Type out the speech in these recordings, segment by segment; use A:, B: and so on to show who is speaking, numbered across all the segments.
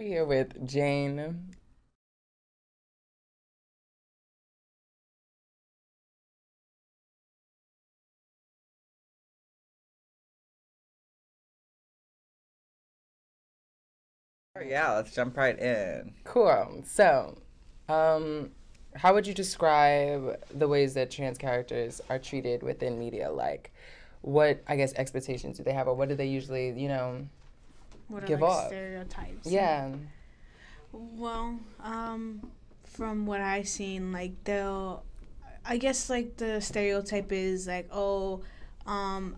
A: We're here with Jane.
B: Oh, yeah, let's jump right in.
A: Cool. Um, how would you describe the ways that trans characters are treated within media? Like, what, I guess, expectations do they have, or what do they usually,
C: What are
A: give
C: like
A: off?
C: stereotypes?
A: Yeah.
C: Well, from what I've seen, like I guess like the stereotype is like, oh, um,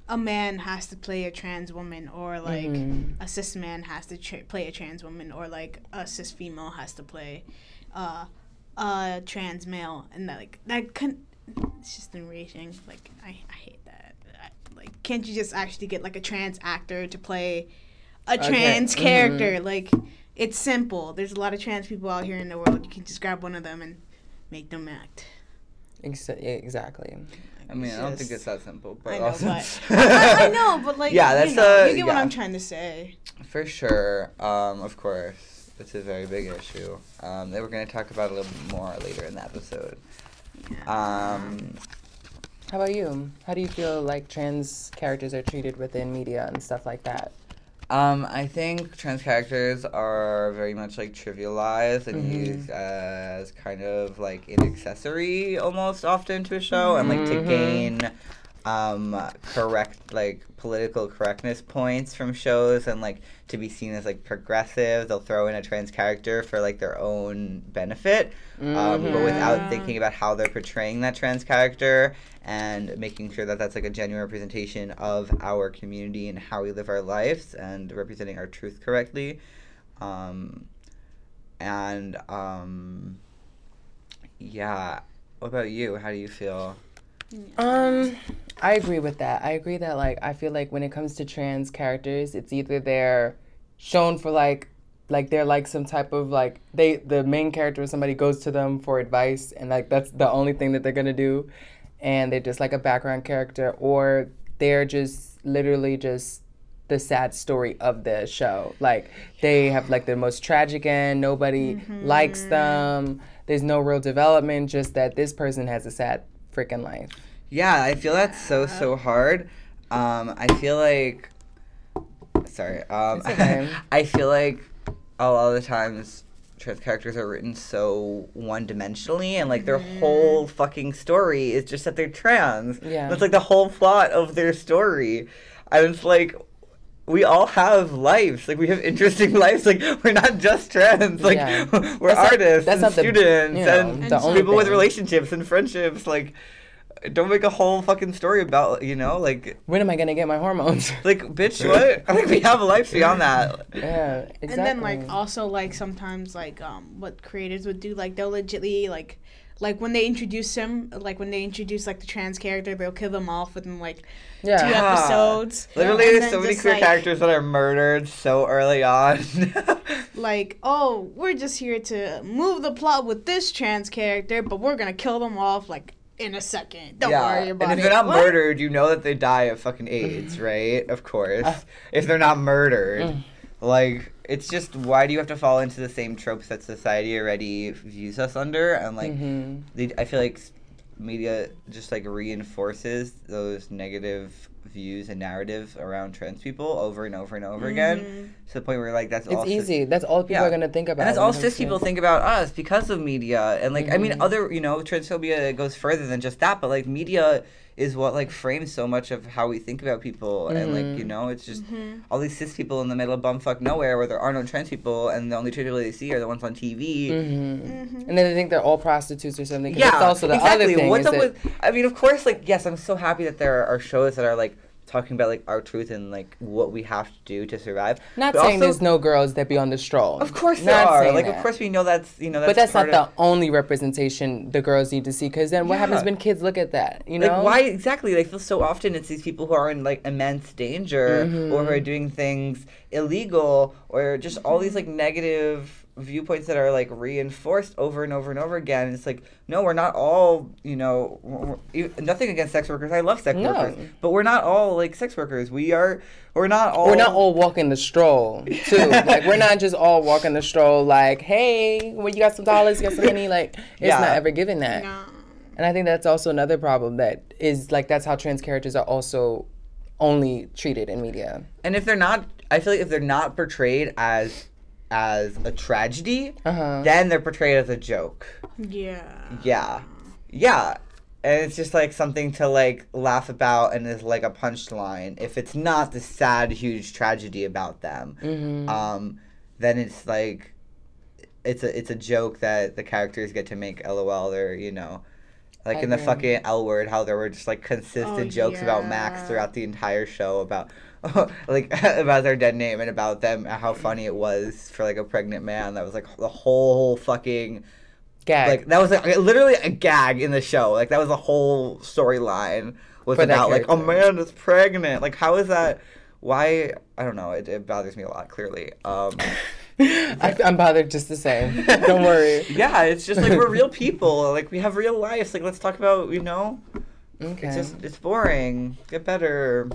C: a man has to play a trans woman, or like
A: Mm-hmm.
C: a cis man has to play a trans woman, or like a cis female has to play, uh, a trans male, and it's just enraging. Like I hate that. Like, can't you just actually get like a trans actor to play a
A: Okay.
C: trans character? Like, it's simple. There's a lot of trans people out here in the world. You can just grab one of them and make them act.
A: Exactly.
B: I mean,
C: It's
B: I don't think
C: just-
B: it's that simple, but
C: I know,
B: also,
C: but I know, but like,
B: Yeah, that's
C: you get what
B: yeah.
C: I'm trying to say.
B: For sure. Of course, it's a very big issue that we're going to talk about a little bit more later in the episode. Um,
A: How about you? How do you feel like trans characters are treated within media and stuff like that?
B: I think trans characters are very much like trivialized and used as kind of like an accessory almost often to a show, and like to gain correct like political correctness points from shows, and like to be seen as like progressive. They'll throw in a trans character for like their own benefit, but without thinking about how they're portraying that trans character and making sure that that's like a genuine representation of our community and how we live our lives and representing our truth correctly. Um, and yeah, what about you? How do you feel?
A: Um, I agree with that. I agree that like I feel like when it comes to trans characters, it's either they're shown for like they're like some type of like the main character, somebody goes to them for advice, and like that's the only thing that they're gonna do, and they're just like a background character, or they're just literally just the sad story of the show. Like they have like the most tragic end, nobody likes them. There's no real development, just that this person has a sad freaking life.
B: Yeah, I feel that's so hard. I feel like, sorry.
A: It's okay.
B: I feel like a lot of the times trans characters are written so one-dimensionally, and like their whole fucking story is just that they're trans.
A: Yeah.
B: That's like the whole plot of their story, and it's like, we all have lives. Like, we have interesting lives. Like, we're not just trans. Like,
A: Yeah.
B: we're artists
A: that's
B: and
A: not the-
B: students
A: you know,
B: and
C: the only
B: people with
A: thing.
B: relationships and friendships. Like, don't make a whole fucking story about, like,
A: When am I gonna get my hormones?
B: bitch, what? Like, we have a life beyond that.
A: Yeah, exactly.
C: And then like also like sometimes like what creators would do, like they'll legitly like when they introduce him, like when they introduce like the trans character, they'll kill them off within like 2
A: yeah.
C: episodes.
B: Literally,
C: And
B: there's
C: then
B: so many
C: just,
B: queer
C: like-
B: characters that are murdered so early on.
C: Like, oh, we're just here to move the plot with this trans character, but we're gonna kill them off like in a second. Don't worry about
B: and if
C: it.
B: they're not
C: What?
B: murdered, you know that they die of fucking AIDS, right? Of course. If they're not murdered. Like, it's just, why do you have to fall into the same tropes that society already views us under? And, like, I feel like media just, like, reinforces those negative views and narratives around trans people over and over and over again, to the point where, like, that's all
A: It's easy. That's all people
B: Yeah.
A: are gonna think about.
B: and that's
A: when
B: all
A: it comes
B: cis
A: to-
B: people think about us because of media. And, like, I mean, other, transphobia goes further than just that, but, like, media is what, like, frames so much of how we think about people. And, like, it's just all these cis people in the middle of bumfuck nowhere where there are no trans people, and the only trans people they see are the ones on TV.
A: And then they think they're all prostitutes or something. 'Cause
B: Yeah,
A: that's also the
B: exactly.
A: other thing.
B: What's
A: is
B: up
A: that-
B: with? I mean, of course, like, yes, I'm so happy that there are shows that are like talking about like our truth and like what we have to do to survive.
A: Not
B: But
A: saying
B: also,
A: there's no girls that be on the stroll.
B: Of course there
A: Not
B: are.
A: saying
B: Like,
A: that.
B: of course we know that's that's.
A: But that's not
B: part of,
A: the only representation the girls need to see. Because then what happens
B: Yeah.
A: when kids look at that? You know?
B: Like, why exactly? I feel so often it's these people who are in like immense danger, or who are doing things illegal, or just all these like negative viewpoints that are like reinforced over and over and over again. And it's like, no, we're not all, you know, nothing against sex workers. I love sex workers, but we're not all like sex workers. We're not all
A: walking the stroll too. Like, we're not just all walking the stroll like, hey, well, you got some dollars, you got some money. Like, it's not ever given that. No. And I think that's also another problem that is like, that's how trans characters are also only treated in media.
B: And if they're not, I feel like if they're not portrayed as a tragedy, then they're portrayed as a joke. Yeah. And it's just like something to like laugh about and is like a punchline. If it's not the sad, huge tragedy about them, then it's like it's a joke that the characters get to make LOL or, you know, like in the fucking L Word, how there were just like consistent jokes about Max throughout the entire show about like about their dead name and about them, how funny it was for like a pregnant man. That was like the whole fucking
A: gag.
B: Like that was like literally a gag in the show. Like that was the whole storyline was about like a man is pregnant. Like how is that? Why? I don't know. It bothers me a lot. Clearly.
A: I'm bothered just the same. Don't worry.
B: Yeah, it's just like we're real people. Like we have real lives. Like let's talk about, you know. Okay. It's boring. Get better.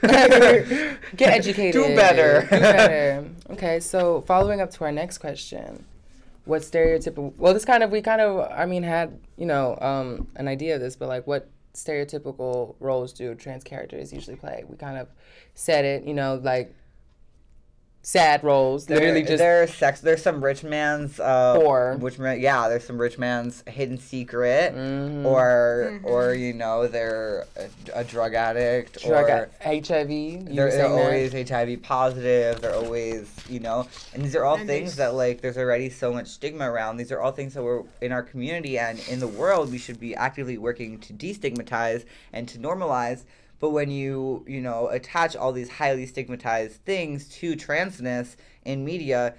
A: Get educated.
B: Do better.
A: Okay, so following up to our next question, what stereotypical? Well, this kind of had, you know, an idea of this, but like what stereotypical roles do trans characters usually play? We kind of said it, you know, like sad roles.
B: There's some rich man's there's some rich man's hidden secret, or you know, they're a drug addict, or
A: HIV.
B: They're always HIV positive. They're always, you know, and these are all things that like there's already so much stigma around. These are all things that we're in our community and in the world we should be actively working to destigmatize and to normalize. But when you know, attach all these highly stigmatized things to transness in media,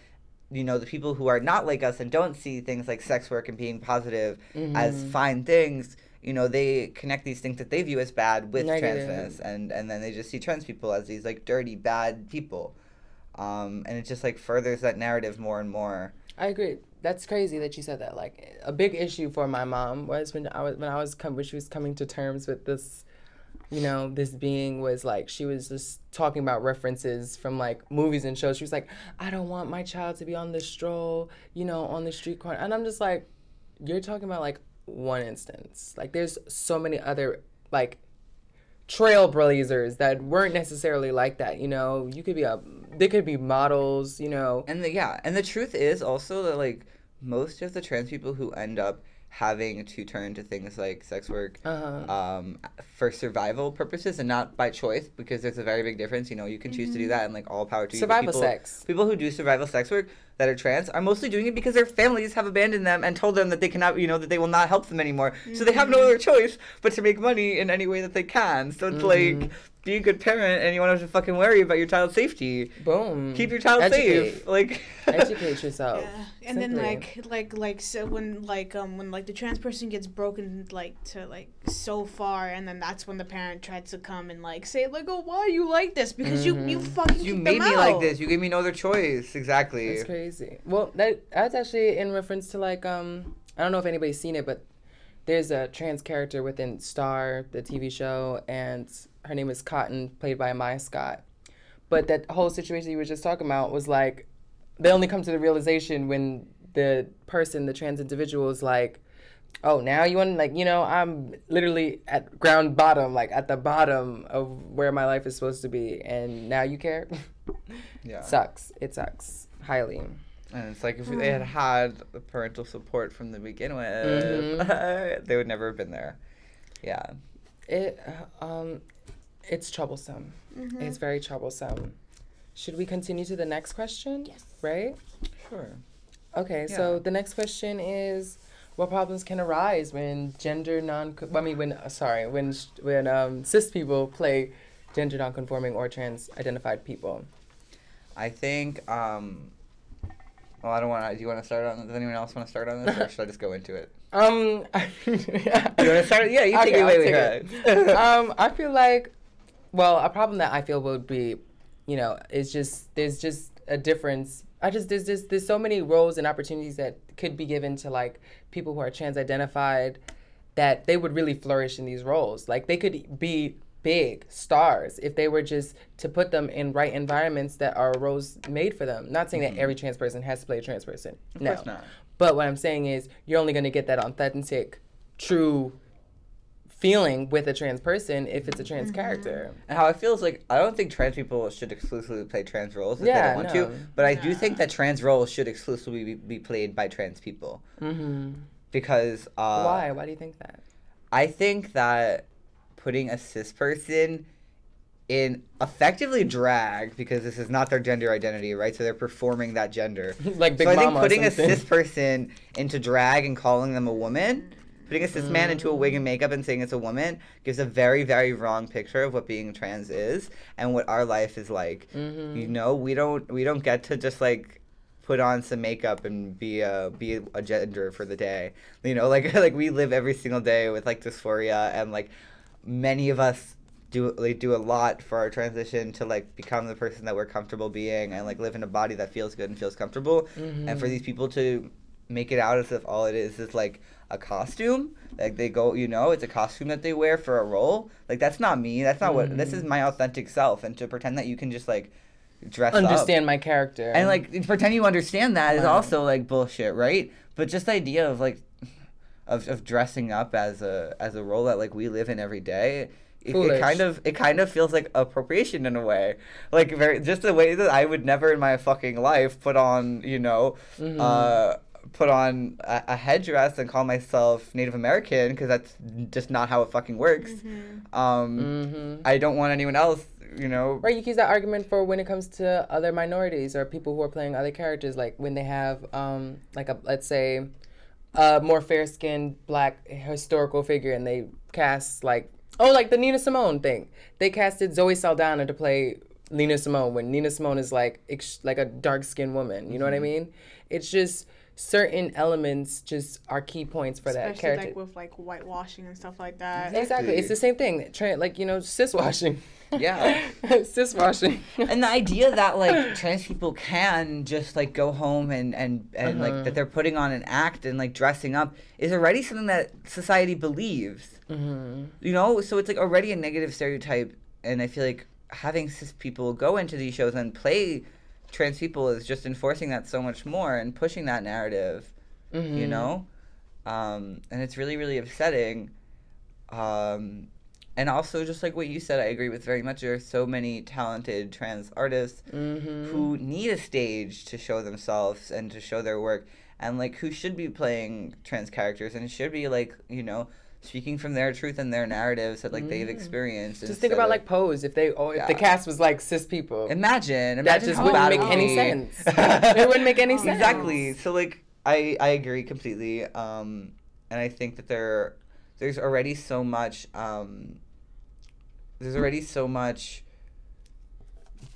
B: you know, the people who are not like us and don't see things like sex work and being positive as fine things, you know, they connect these things that they view as bad with transness. And then they just see trans people as these, like, dirty, bad people. And it just, like, furthers that narrative more and more.
A: I agree. That's crazy that you said that. Like, a big issue for my mom was when she was coming to terms with this, you know, this being was like, she was just talking about references from like movies and shows. She was like, I don't want my child to be on the stroll, you know, on the street corner. And I'm just like, you're talking about like one instance. Like there's so many other like trailblazers that weren't necessarily like that, you know. They could be models, you know.
B: And the truth is also that like most of the trans people who end up having to turn to things like sex work for survival purposes and not by choice, because there's a very big difference. You know, you can choose to do that and like all power to you.
A: Survival sex.
B: People who do survival sex work that are trans are mostly doing it because their families have abandoned them and told them that they cannot, you know, that they will not help them anymore. So they have no other choice but to make money in any way that they can. So it's like, be a good parent and you want to fucking worry about your child's safety.
A: Boom.
B: Keep your child safe. Like
A: educate yourself.
C: Yeah. And simply. Then so when the trans person gets broken like to like so far, and then that's when the parent tries to come and like say like, oh, why are you like this? Because you fucking
B: you made me like this. You gave me no other choice. Exactly.
A: That's crazy. Well, that's actually in reference to like I don't know if anybody's seen it, but there's a trans character within Star, the TV show, and her name is Cotton, played by Maya Scott. But that whole situation you were just talking about was like, they only come to the realization when the trans individual is like, oh, now you want, like, you know, I'm literally at ground bottom, like at the bottom of where my life is supposed to be, and now you care?
B: Yeah.
A: It sucks. Highly.
B: And it's like if they had the parental support from the begin with, they would never have been there. Yeah.
A: It's troublesome. It's very troublesome. Should we continue to the next question?
C: Yes.
A: Right?
B: Sure.
A: Okay, so the next question is, what problems can arise when when cis people play gender nonconforming or trans identified people?
B: I think well, I don't want to. Do you want to start on? Does anyone else want to start on this, or should I just go into it?
A: Yeah.
B: You want to start? Yeah, you take it away.
A: I feel like, well, a problem that I feel would be, you know, is just there's just a difference there's so many roles and opportunities that could be given to like people who are trans identified that they would really flourish in these roles. Like they could be big stars if they were just to put them in right environments that are roles made for them. Not saying that every trans person has to play a trans person. No.
B: Of course not.
A: But what I'm saying is you're only going to get that authentic, true feeling with a trans person if it's a trans character.
B: And how I feel is like I don't think trans people should exclusively play trans roles if they don't want to, but I do think that trans roles should exclusively be played by trans people. Because
A: why do you think that?
B: I think that putting a cis person in effectively drag, because this is not their gender identity, right? So they're performing that gender.
A: Like Big
B: so I
A: Mama
B: think putting a cis person into drag and calling them a woman, putting a cis man into a wig and makeup and saying it's a woman gives a very, very wrong picture of what being trans is and what our life is like. You know, we don't get to just like put on some makeup and be a gender for the day. You know, like we live every single day with like dysphoria, and like many of us do a lot for our transition to like become the person that we're comfortable being and like live in a body that feels good and feels comfortable. And for these people to make it out as if all it is like a costume, like they go, you know, it's a costume that they wear for a role. Like that's not me. That's not what this is. My authentic self. And to pretend that you can just like dress
A: understand
B: up
A: my character
B: and like pretend you understand that is also like bullshit, right? But just the idea of like of dressing up as a role that like we live in every day, it kind of feels like appropriation in a way, like very just a way that I would never in my fucking life put on, you know, put on a headdress and call myself Native American, because that's just not how it fucking works. I don't want anyone else, you know.
A: Right, you can use that argument for when it comes to other minorities or people who are playing other characters, like when they have like a, let's say, a more fair-skinned black historical figure and they cast like the Nina Simone thing. They casted Zoe Saldana to play Nina Simone when Nina Simone is like a dark-skinned woman. You know what I mean? It's just certain elements just are key points for that character.
C: Especially like with like whitewashing and stuff like that.
A: Exactly. It's the same thing. Like, you know, cis-washing.
B: Yeah.
A: Cis-washing.
B: And the idea that like trans people can just like go home and like that they're putting on an act and like dressing up is already something that society believes. You know, so it's like already a negative stereotype, and I feel like having cis people go into these shows and play trans people is just enforcing that so much more and pushing that narrative. You know, and it's really, really upsetting. And also, just like what you said, I agree with very much. There are so many talented trans artists who need a stage to show themselves and to show their work, and like who should be playing trans characters and should be like, you know, speaking from their truth and their narratives that like they've experienced.
A: Just think about like Pose. If the cast was like cis people,
B: imagine
A: that just wouldn't make any sense. It wouldn't make any sense.
B: Exactly. So like I agree completely. And I think that there's already so much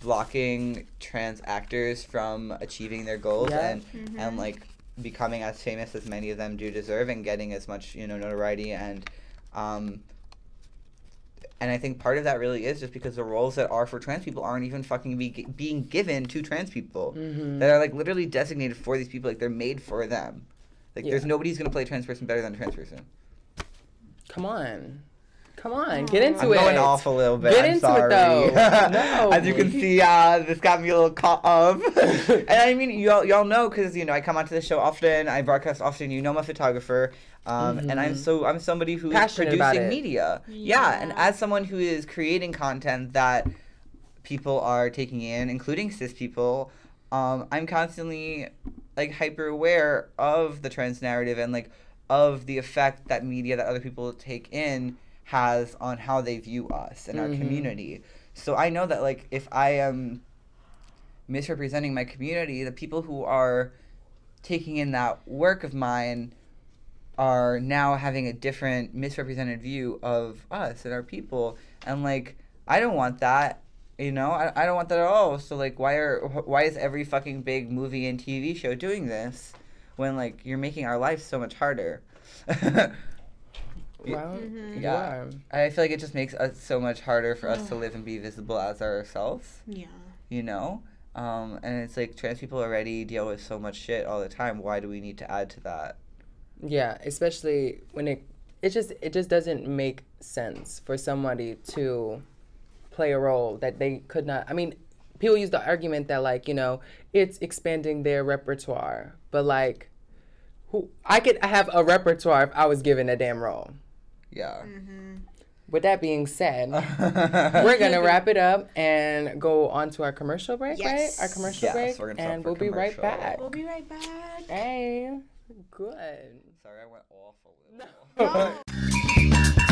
B: blocking trans actors from achieving their goals and like becoming as famous as many of them do deserve and getting as much, you know, notoriety and I think part of that really is just because the roles that are for trans people aren't even fucking being given to trans people that are like literally designated for these people, like they're made for them. Like there's nobody who's gonna play a trans person better than a trans person.
A: Come on, get into it.
B: I'm going off a little bit.
A: Get
B: I'm
A: into
B: sorry.
A: it, though. No.
B: As you can see, this got me a little caught up. And I mean, y'all know, because, you know, I come onto the show often, I broadcast often, you know, I'm a photographer, and I'm somebody who's
A: passionate
B: producing media. Yeah, and as someone who is creating content that people are taking in, including cis people, I'm constantly, like, hyper aware of the trans narrative and, like, of the effect that media that other people take in has on how they view us and our community. So I know that, like, if I am misrepresenting my community, the people who are taking in that work of mine are now having a different misrepresented view of us and our people. And, like, I don't want that, you know? I don't want that at all. So, like, why is every fucking big movie and TV show doing this when, like, you're making our life so much harder?
A: Well,
B: yeah. I feel like it just makes us so much harder for us to live and be visible as ourselves.
C: Yeah.
B: You know? And it's like trans people already deal with so much shit all the time. Why do we need to add to that?
A: Yeah, especially when it just doesn't make sense for somebody to play a role that they could not. I mean, people use the argument that like, you know, it's expanding their repertoire, but like I could have a repertoire if I was given a damn role.
B: Yeah.
A: With that being said, we're gonna wrap it up and go on to our commercial break,
C: Yes.
A: right? Our commercial
B: Yes,
A: break,
B: we're gonna stop
A: and
B: for
A: we'll be right
B: commercial.
A: back.
C: We'll be right back.
A: Hey, good.
B: Sorry, I went off a little.
C: Oh.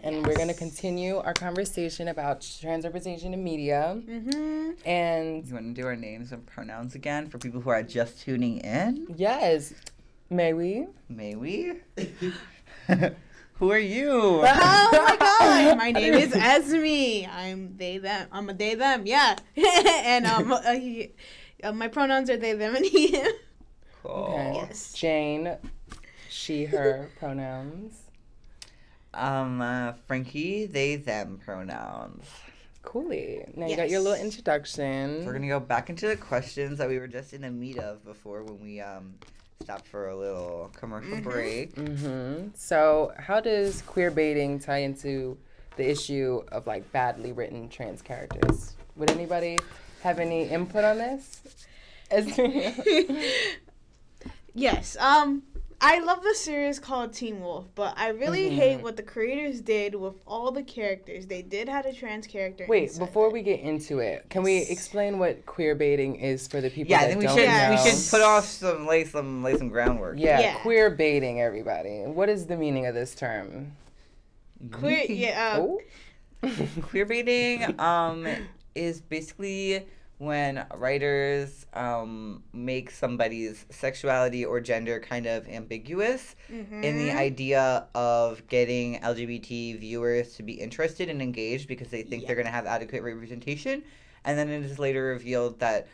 A: And we're going to continue our conversation about trans representation in media. And
B: You want to do our names and pronouns again for people who are just tuning in?
A: yes, may we?
B: May we? Who are you?
C: Oh my god, my name is Esme. I'm they them. I'm a they them. Yeah, and my pronouns are they them and he him.
B: Cool.
A: Okay.
C: Yes.
A: Jane, she, her pronouns.
B: Frankie, they, them pronouns.
A: Coolly. Now you got your little
C: Yes.
A: introduction.
B: So we're gonna go back into the questions that we were just in the meat of before when we stopped for a little commercial break.
A: So, how does queer baiting tie into the issue of like badly written trans characters? Would anybody have any input on this?
C: Yes. I love the series called Teen Wolf, but I really hate what the creators did with all the characters. They did have a trans character.
A: Wait,
C: inside
A: before
C: it.
A: we get into it, can we explain what queer baiting is for the people
B: Yeah, I
A: that
B: think we
A: don't
B: should
A: know?
B: we should put off lay some groundwork.
A: Yeah,
C: Yeah.
A: queer baiting, everybody. What is the meaning of this term?
C: Queer, yeah.
A: Oh,
B: Queer baiting is basically when writers make somebody's sexuality or gender kind of ambiguous in the idea of getting LGBT viewers to be interested and engaged because they think they're going to have adequate representation, and then it is later revealed that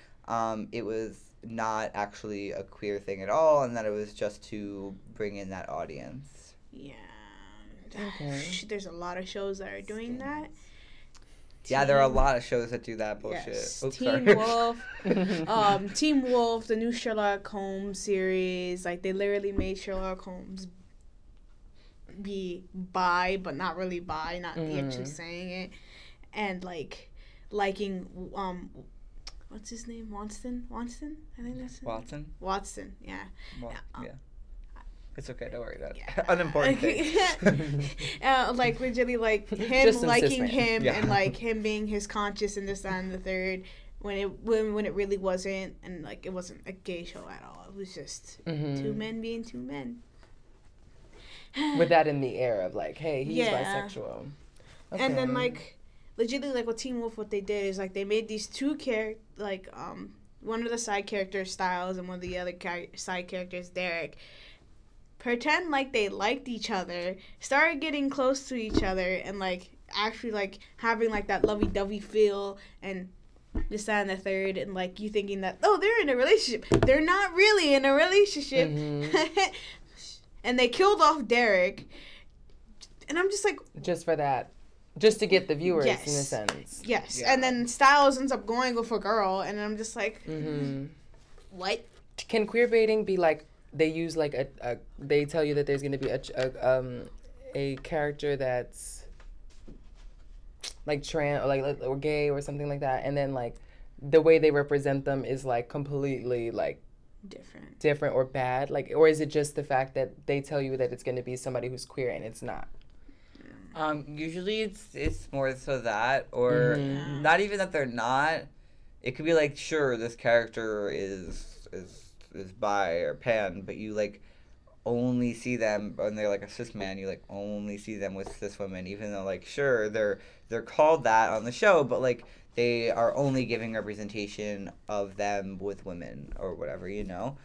B: it was not actually a queer thing at all, and that it was just to bring in that audience.
C: Yeah.
A: Okay.
C: There's a lot of shows that are doing that.
B: Yeah, there are a lot of shows that do that bullshit.
C: Yes.
B: Oops,
C: Teen
B: sorry.
C: Wolf, Teen Wolf, the new Sherlock Holmes series. Like they literally made Sherlock Holmes be bi, but not really bi, not actually saying it, and like liking what's his name? Watson? I think that's it. Watson. Yeah.
B: Well, yeah. It's okay, don't worry about it.
C: Yeah.
B: Unimportant thing.
C: Like legitimately, like him
A: Just some
C: liking
A: cis-man.
C: him
B: Yeah.
C: and like him being his conscious and this that, and the third when it really wasn't, and like it wasn't a gay show at all. It was just two men being two men.
A: with that in the air of like, hey, he's
C: Yeah.
A: bisexual.
C: And then
A: Okay.
C: like legitimately like with Teen Wolf, what they did is like they made these two one of the side characters, Styles, and one of the other side characters, Derek, pretend like they liked each other, started getting close to each other, and like actually like having like that lovey-dovey feel and this that and the third, and like you thinking that they're in a relationship. They're not really in a relationship. And they killed off Derek, and I'm just like,
A: just for that, just to get the viewers
C: Yes.
A: in a sense.
C: yes.
B: Yeah.
C: And then Styles ends up going with a girl, and I'm just like, what?
A: Can queer baiting be like they use like a they tell you that there's going to be a character that's trans or or gay or something like that, and then like the way they represent them is like completely like different or bad, like, or is it just the fact that they tell you that it's going to be somebody who's queer and it's not?
B: Usually it's more so that, or not even that they're not. It could be like, sure, this character is bi or pan, but you like only see them when they're like a cis man. You like only see them with cis women, even though like sure they're called that on the show, but like they are only giving representation of them with women or whatever, you know.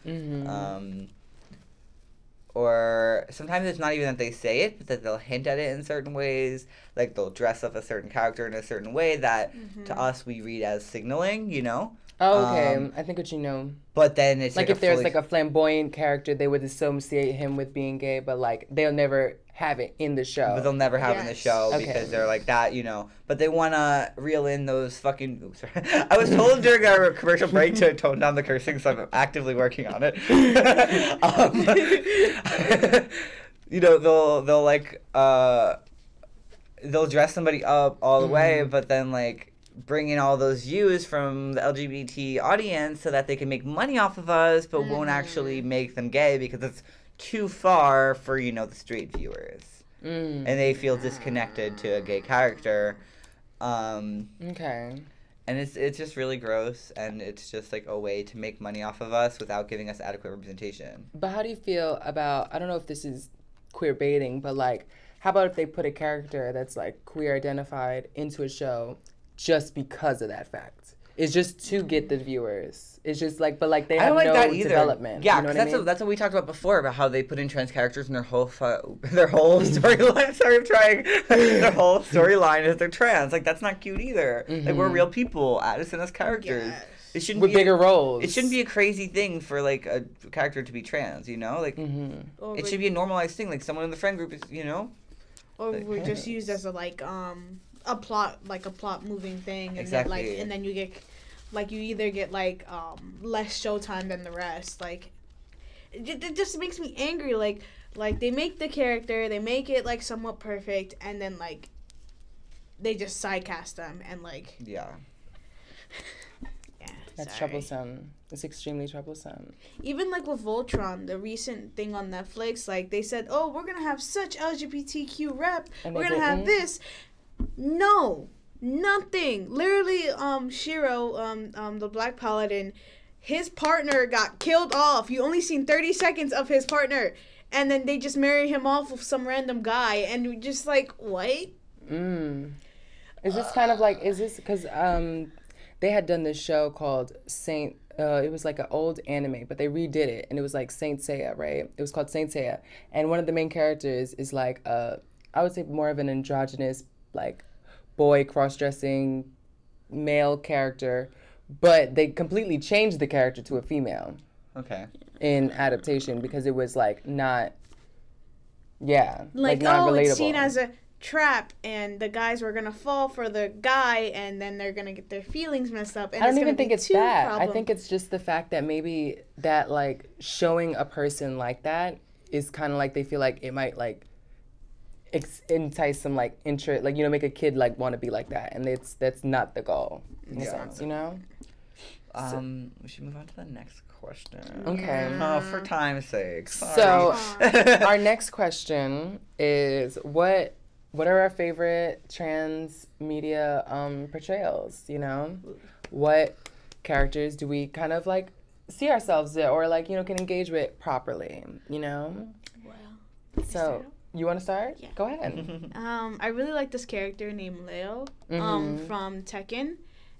B: Or sometimes it's not even that they say it, but that they'll hint at it in certain ways. Like they'll dress up a certain character in a certain way that to us we read as signaling, you know?
A: Oh, okay. I think what you know.
B: But then it's
A: like if there's like a flamboyant character, they would associate him with being gay, but like they'll never have it in the show.
B: But they'll never have it in the show because they're like that, you know. But they want to reel in those fucking... Oops, sorry. I was told during our commercial break to tone down the cursing, so I'm actively working on it. You know, they'll like... they'll dress somebody up all the way, but then like bring in all those views from the LGBT audience so that they can make money off of us, but won't actually make them gay because it's too far for, you know, the straight viewers. And they feel disconnected to a gay character.
A: Okay.
B: And it's just really gross, and it's just like a way to make money off of us without giving us adequate representation.
A: But how do you feel about, I don't know if this is queer baiting, but like, how about if they put a character that's like queer identified into a show just because of that fact? It's just to get the viewers. It's just like, but like they have no development.
B: Yeah,
A: you know
B: because that's what we talked about before, about how they put in trans characters in their whole storyline. Sorry, I'm trying. Their whole storyline is they're trans. Like that's not cute either. Like we're real people. Addison as characters. Yes. It shouldn't
A: with
B: be
A: bigger roles.
B: It shouldn't be a crazy thing for like a character to be trans. You know, like it should be a normalized thing. Like someone in the friend group is, you know.
C: Or we're just used as a plot moving thing, and
B: exactly.
C: Then, and then you get you either get less showtime than the rest. Like it just makes me angry. Like they make the character, they make it like somewhat perfect, and then like they just sidecast them and like
A: That's troublesome. It's extremely troublesome.
C: Even like with Voltron, the recent thing on Netflix, like they said, oh, we're gonna have such LGBTQ rep. And we're gonna have this. No, nothing. Literally, Shiro, the Black Paladin, his partner got killed off. You only seen 30 seconds of his partner, and then they just marry him off with some random guy, and we just like, what?
A: Is this kind of like, is this because they had done this show called Saint. It was like an old anime, but they redid it, and it was like Saint Seiya, right? It was called Saint Seiya, and one of the main characters is like I would say more of an androgynous, like boy cross-dressing male character, but they completely changed the character to a female.
B: Okay.
A: In adaptation because it was like not, not
C: relatable. It's seen
A: as
C: a trap, and the guys were gonna fall for the guy, and then they're gonna get their feelings messed up. And
A: I don't even think it's that. I think it's just the fact that maybe that like showing a person like that is kind of like they feel like it might like entice some like interest, like, you know, make a kid like want to be like that, and that's not the goal in a sense, you know.
B: We should move on to the next question.
A: Okay.
B: Oh, for time's sake. Sorry.
A: So our next question is what are our favorite trans media portrayals, you know? What characters do we kind of like see ourselves in, or like, you know, can engage with properly, you know?
C: Well,
A: so you want to start?
C: Yeah.
A: Go ahead.
C: I really like this character named Leo from Tekken,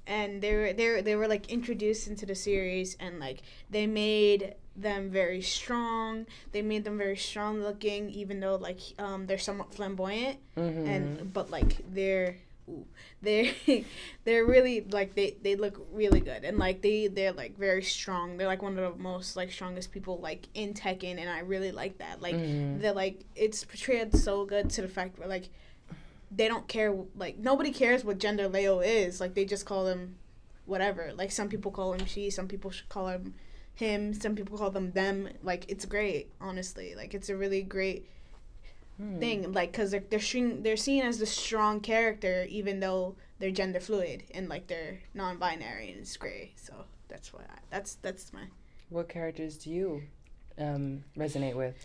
C: and they were like introduced into the series, and like they made them very strong. They made them very strong looking, even though like they're somewhat flamboyant, but like they're really like they look really good, and like they're like very strong. They're like one of the most like strongest people like in Tekken, and I really like that. Like they're like, it's portrayed so good to the fact where like they don't care, like nobody cares what gender Leo is. Like they just call him whatever. Like some people call him she, some people should call him, some people call them them. Like it's great, honestly. Like it's a really great thing, like, because they're seen as the strong character, even though they're gender fluid and like they're non-binary and it's gray. So that's why that's my.
A: What characters do you resonate with?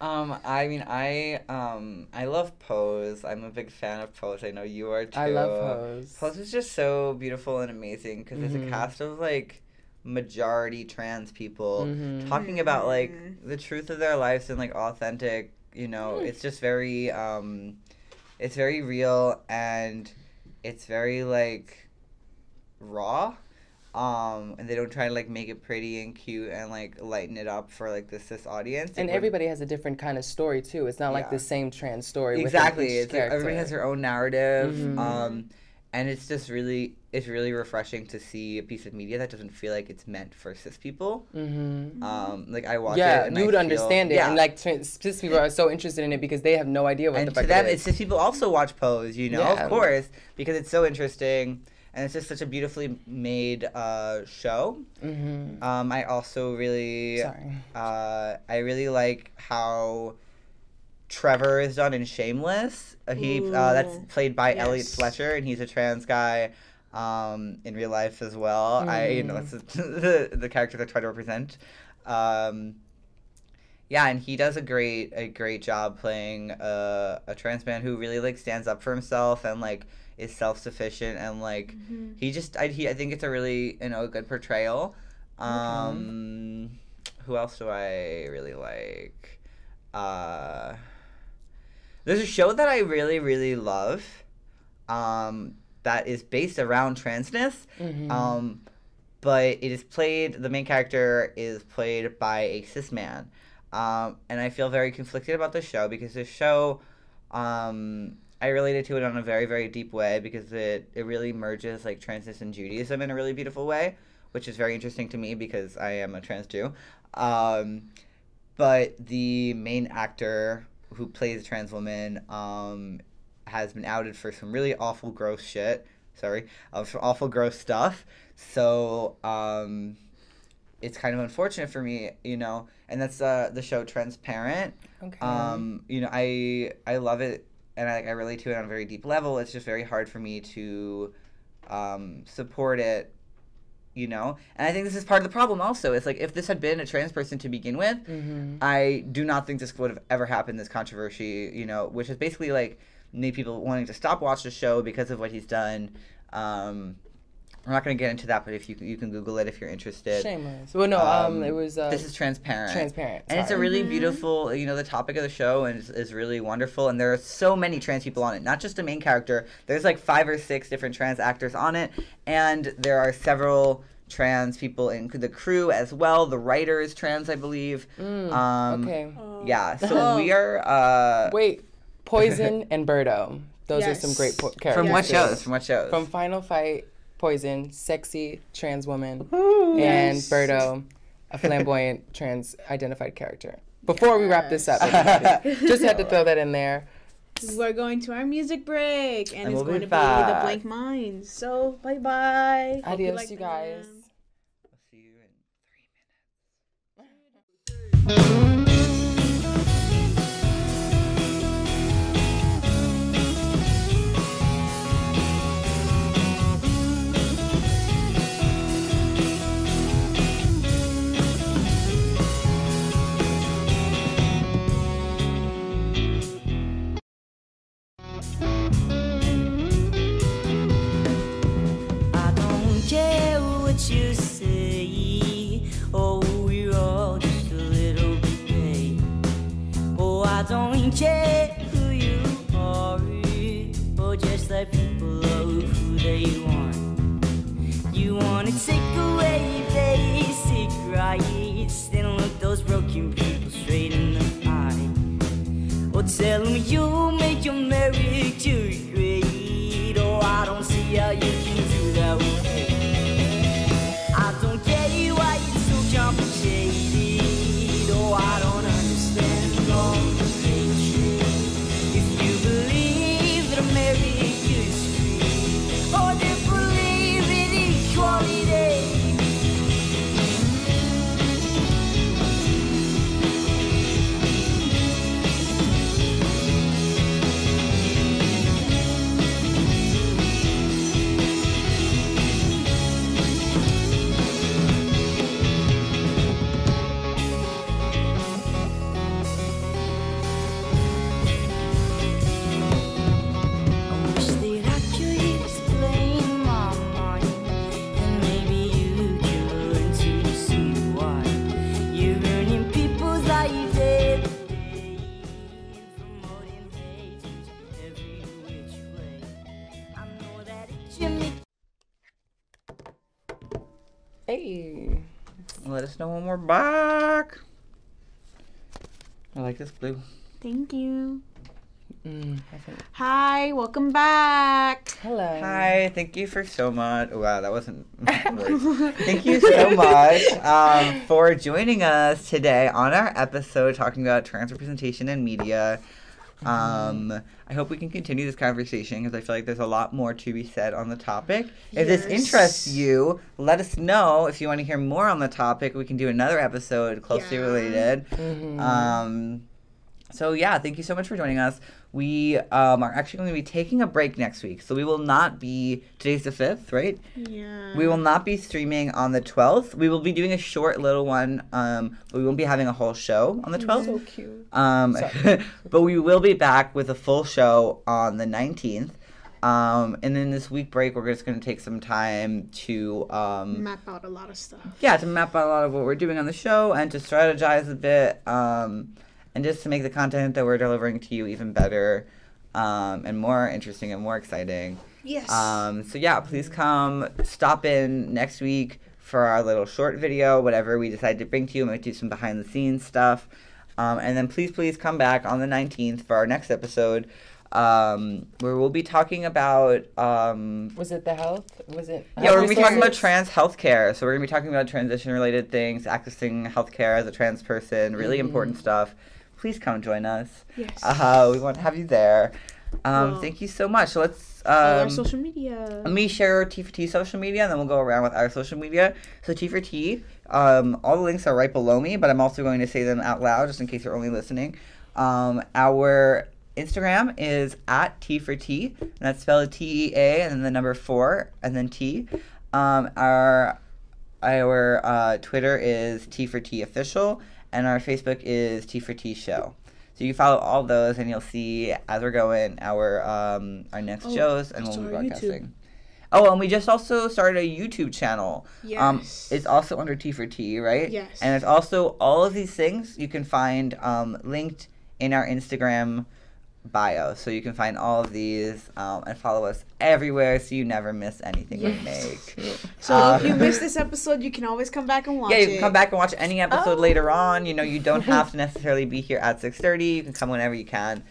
B: I mean, I love Pose. I'm a big fan of Pose. I know you are too.
A: I love Pose.
B: Pose is just so beautiful and amazing because there's a cast of like majority trans people talking about like the truth of their lives and like authentic. You know, it's just very, it's very real and it's very like raw. And they don't try to like make it pretty and cute and like lighten it up for like the cis audience.
A: And everybody has a different kind of story too. It's not like the same trans story.
B: Exactly. It's like everybody has their own narrative. And it's just really refreshing to see a piece of media that doesn't feel like it's meant for cis people. Like I watch it.
A: And you would understand it. And like cis people are so interested in it because they have no idea what the fuck it is.
B: And to them, cis people also watch Pose, you know, of course, because it's so interesting. And it's just such a beautifully made show. I also really, I really like how Trevor is done in Shameless. That's played by Elliot Fletcher, and he's a trans guy in real life as well. That's the character that I try to represent. And he does a great job playing a trans man who really like stands up for himself and like is self-sufficient and like I think it's a really good portrayal. Who else do I really like? There's a show that I really, really love that is based around transness, but it is the main character is played by a cis man. And I feel very conflicted about the show because the show, I related to it on a very, very deep way because it really merges like transness and Judaism in a really beautiful way, which is very interesting to me because I am a trans Jew. But the main actor who plays a trans woman has been outed for some really awful, gross shit. Some awful, gross stuff. So it's kind of unfortunate for me, and that's the show Transparent. Okay. I love it. And I relate to it on a very deep level. It's just very hard for me to support it, And I think this is part of the problem also. It's like if this had been a trans person to begin with, I do not think this would have ever happened, this controversy, which is basically like made people wanting to stop watch the show because of what he's done. I'm not going to get into that, but if you can Google it if you're interested.
A: Shameless. Well, no, it was...
B: this is Transparent.
A: Transparent.
B: And it's a really beautiful, the topic of the show is really wonderful. And there are so many trans people on it, not just the main character. There's like 5 or 6 different trans actors on it. And there are several trans people in the crew as well. The writer is trans, I believe.
A: Okay.
B: Yeah, so we are...
A: Wait, Poison and Birdo. Those are some great characters.
B: From what shows?
A: From Final Fight... Poison, sexy trans woman, and Birdo, a flamboyant trans identified character. Before we wrap this up, just had to throw that in there.
C: We're going to our music break, and it's going to be The Blank Minds. So, bye-bye.
A: Adios, you guys.
B: I'll see you in 3 minutes.
D: You say, oh, we're all just a little bit gay. Oh, I don't care who you are, or just let people love who they want. You wanna take away basic rights, then look those broken people straight in the eye. Or tell them you make your marriage great. Oh, I don't see how you can do that with me. Complicated, oh, I don't understand all the hatred. If you believe that America is
B: let us know when we're back. I like this blue.
C: Thank you.
A: I think.
C: Hi, welcome back.
A: Hello.
B: Hi, thank you for so much. Wow, that wasn't. Thank you so much for joining us today on our episode talking about trans representation in media. I hope we can continue this conversation because I feel like there's a lot more to be said on the topic. If this interests you, let us know. If you want to hear more on the topic, we can do another episode closely related. So yeah, thank you so much for joining us. We are actually going to be taking a break next week, so we will not be, today's the 5th, right?
C: Yeah.
B: We will not be streaming on the 12th. We will be doing a short little one, but we won't be having a whole show on the 12th.
A: So cute.
B: But we will be back with a full show on the 19th. And then this week break, we're just going to take some time to
C: map out a lot of stuff.
B: Yeah, to map out a lot of what we're doing on the show and to strategize a bit. And just to make the content that we're delivering to you even better and more interesting and more exciting.
C: Yes.
B: So yeah, please come stop in next week for our little short video, whatever we decide to bring to you. We might do some behind the scenes stuff. And then please come back on the 19th for our next episode where we'll be talking about...
A: was it the health? Was it?
B: Yeah, we're going to be talking about trans healthcare. So we're going to be talking about transition-related things, accessing healthcare as a trans person, really important stuff. Please come join us.
C: Yes.
B: We want to have you there. Thank you so much. So let's...
C: our social media.
B: Let me share T for T social media, and then we'll go around with our social media. So T for T, all the links are right below me, but I'm also going to say them out loud just in case you're only listening. Our Instagram is at T for T, and that's spelled TEA, and then the number 4, and then T. Our Twitter is T for T official, and our Facebook is T for T show. So you can follow all those, and you'll see as we're going our next shows, and we'll be broadcasting. Oh, and we just also started a YouTube channel.
C: Yes.
B: It's also under T for T, right?
C: Yes.
B: And it's also all of these things you can find linked in our Instagram bio. So you can find all of these and follow us everywhere so you never miss anything we make.
C: So if you missed this episode, you can always come back and watch it.
B: Yeah, you can come back and watch any episode later on. You know, you don't have to necessarily be here at 6:30. You can come whenever you can.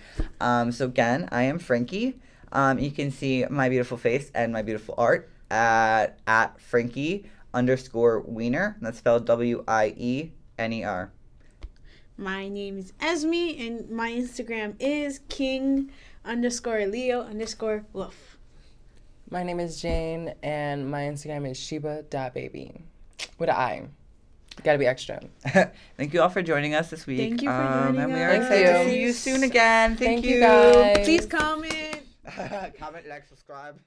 B: So again, I am Frankie. You can see my beautiful face and my beautiful art at Frankie_Wiener. That's spelled WIENER.
C: My name is Esme, and my Instagram is king_Leo_wolf.
A: My name is Jane, and my Instagram is Sheba.baby. With an I. Gotta be extra.
B: Thank you all for joining us this week.
C: Thank you for joining
B: and we are
C: us.
B: excited to
A: Thank
B: see
A: you.
B: you soon again. Thank you
A: guys.
C: Please comment.
B: Comment, like, subscribe.